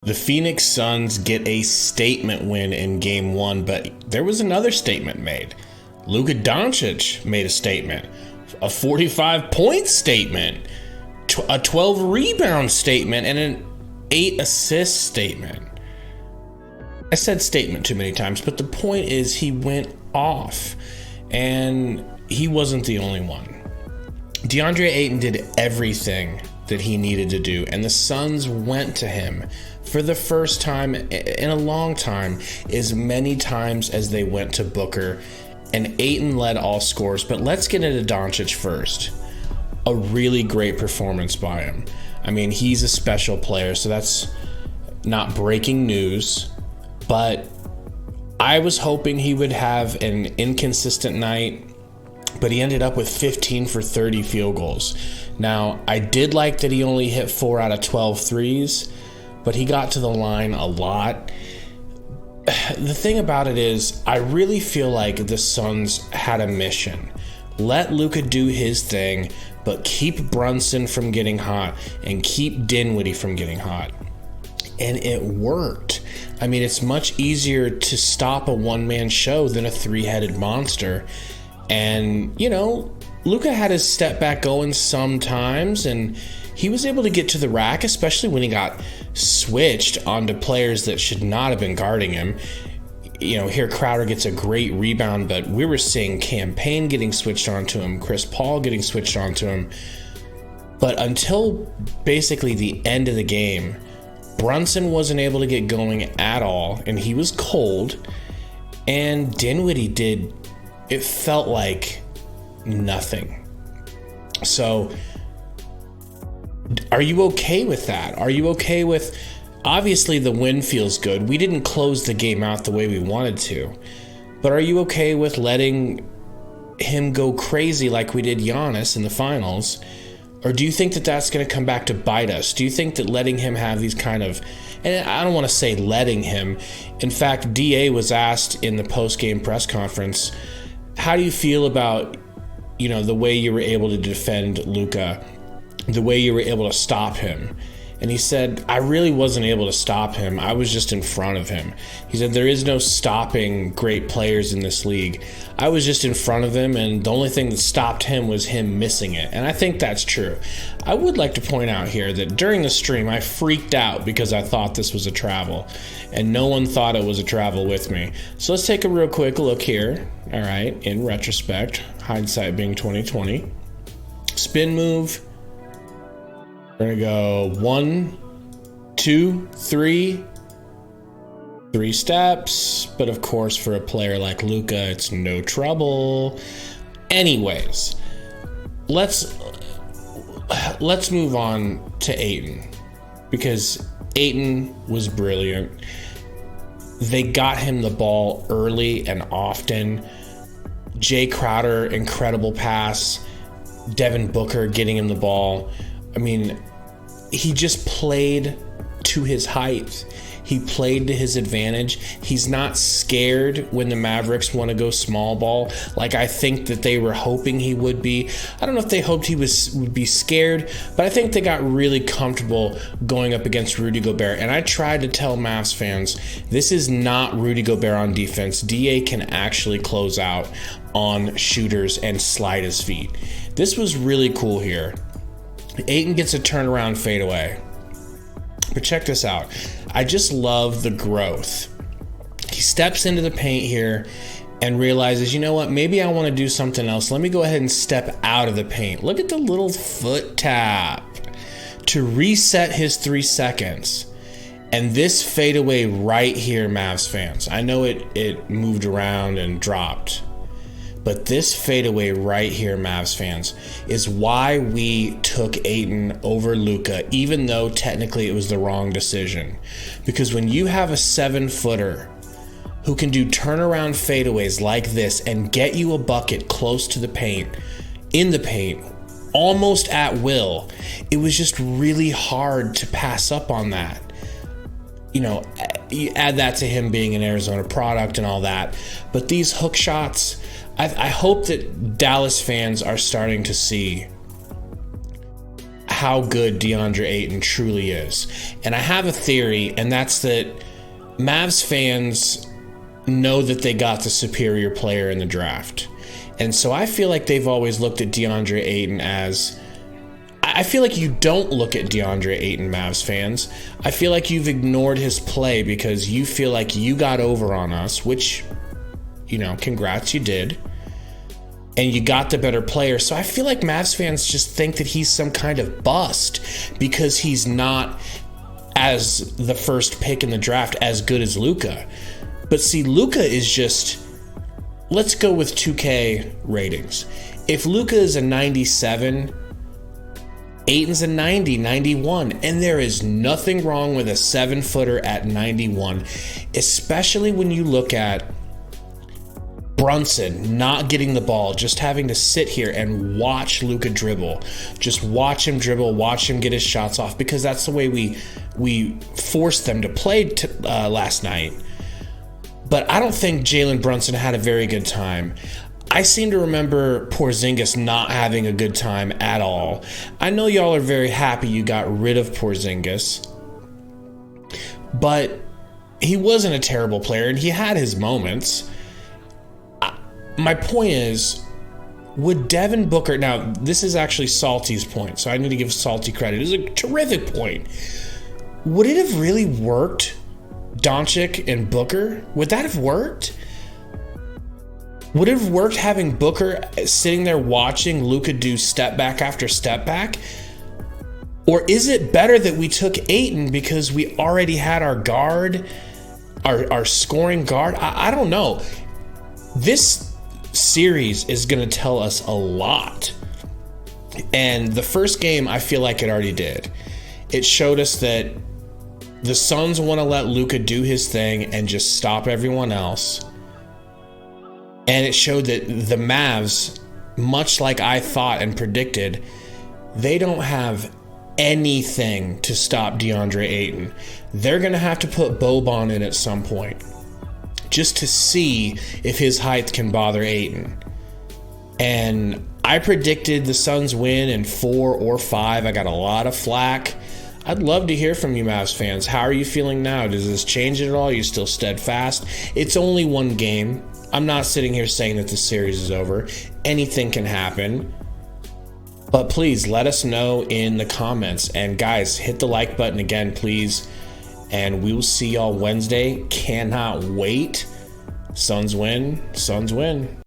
The Phoenix Suns get a statement win in Game 1, but there was another statement made. Luka Dončić made a statement, a 45-point statement, a 12-rebound statement, and an 8-assist statement. I said statement too many times, but the point is he went off, and he wasn't the only one. Deandre Ayton did everything that he needed to do, and the Suns went to him for the first time in a long time, as many times as they went to Booker, and Ayton led all scores. But let's get into Dončić first. A really great performance by him. I mean, he's a special player, so that's not breaking news, but I was hoping he would have an inconsistent night, but he ended up with 15 for 30 field goals. Now, I did like that he only hit 4 out of 12 threes, but he got to the line a lot. The thing about it is, I really feel like the Suns had a mission. Let Luka do his thing, but keep Brunson from getting hot and keep Dinwiddie from getting hot. And it worked. I mean, it's much easier to stop a one-man show than a three-headed monster. And, you know, Luka had his step back going sometimes, and he was able to get to the rack, especially when he got switched onto players that should not have been guarding him. You know, here Crowder gets a great rebound, but we were seeing Campaign getting switched onto him, Chris Paul getting switched onto him. But until basically the end of the game, Brunson wasn't able to get going at all, and he was cold. And Dinwiddie did, it felt like nothing. So, are you okay with that? Are you okay with, obviously the win feels good. We didn't close the game out the way we wanted to. But are you okay with letting him go crazy like we did Giannis in the finals? Or do you think that that's going to come back to bite us? Do you think that letting him have these kind of, and I don't want to say letting him. In fact, DA was asked in the post-game press conference, how do you feel about, you know, the way you were able to defend Luka, the way you were able to stop him? And he said, I really wasn't able to stop him. I was just in front of him. He said, there is no stopping great players in this league. I was just in front of him, and the only thing that stopped him was him missing it. And I think that's true. I would like to point out here that during the stream, I freaked out because I thought this was a travel, and no one thought it was a travel with me. So let's take a real quick look here. All right, in retrospect, hindsight being 2020. Spin move. We're gonna go 1, 2, 3. 3 steps, but of course for a player like Luka, it's no trouble. Anyways, let's move on to Ayton, because Ayton was brilliant. They got him the ball early and often. Jay Crowder, incredible pass. Devin Booker getting him the ball. I mean, he just played to his height. He played to his advantage. He's not scared when the Mavericks want to go small ball, like I think that they were hoping he would be. I don't know if they hoped he would be scared, but I think they got really comfortable going up against Rudy Gobert. And I tried to tell Mavs fans, this is not Rudy Gobert on defense. DA can actually close out on shooters and slide his feet. This was really cool here. Ayton gets a turnaround fadeaway. But check this out. I just love the growth. He steps into the paint here and realizes, you know what, maybe I want to do something else. Let me go ahead and step out of the paint. Look at the little foot tap to reset his 3 seconds. And this fadeaway right here, Mavs fans. I know it moved around and dropped. But this fadeaway right here, Mavs fans, is why we took Ayton over Luka, even though technically it was the wrong decision. Because when you have a 7-footer who can do turnaround fadeaways like this and get you a bucket close to the paint, in the paint, almost at will, it was just really hard to pass up on that. You know, you add that to him being an Arizona product and all that. But these hook shots, I hope that Dallas fans are starting to see how good Deandre Ayton truly is. And I have a theory, and that's that Mavs fans know that they got the superior player in the draft. And so I feel like they've always looked at Deandre Ayton as... I feel like you don't look at Deandre Ayton, Mavs fans. I feel like you've ignored his play because you feel like you got over on us, which, you know, congrats, you did. And you got the better player. So I feel like Mavs fans just think that he's some kind of bust because he's not, as the first pick in the draft, as good as Luka. But see, Luka is just... Let's go with 2K ratings. If Luka is a 97... Ayton's a 90, 91, and there is nothing wrong with a 7-footer at 91, especially when you look at Brunson not getting the ball, just having to sit here and watch Luka dribble. Just watch him dribble, watch him get his shots off, because that's the way we forced them to play last night. But I don't think Jalen Brunson had a very good time. I seem to remember Porzingis not having a good time at all. I know y'all are very happy you got rid of Porzingis, but he wasn't a terrible player, and he had his moments. My point is, would Devin Booker... Now, this is actually Salty's point, so I need to give Salty credit. It's a terrific point. Would it have really worked, Dončić and Booker? Would that have worked? Would it have worked having Booker sitting there watching Luka do step back after step back? Or is it better that we took Ayton because we already had our guard, our scoring guard? I don't know. This series is going to tell us a lot. And the first game, I feel like it already did. It showed us that the Suns want to let Luka do his thing and just stop everyone else. And it showed that the Mavs, much like I thought and predicted, they don't have anything to stop Deandre Ayton. They're going to have to put Boban in at some point just to see if his height can bother Ayton. And I predicted the Suns win in 4 or 5. I got a lot of flack. I'd love to hear from you, Mavs fans. How are you feeling now? Does this change it at all? Are you still steadfast? It's only one game. I'm not sitting here saying that the series is over. Anything can happen. But please let us know in the comments. And guys, hit the like button again, please. And we will see y'all Wednesday. Cannot wait. Suns win. Suns win.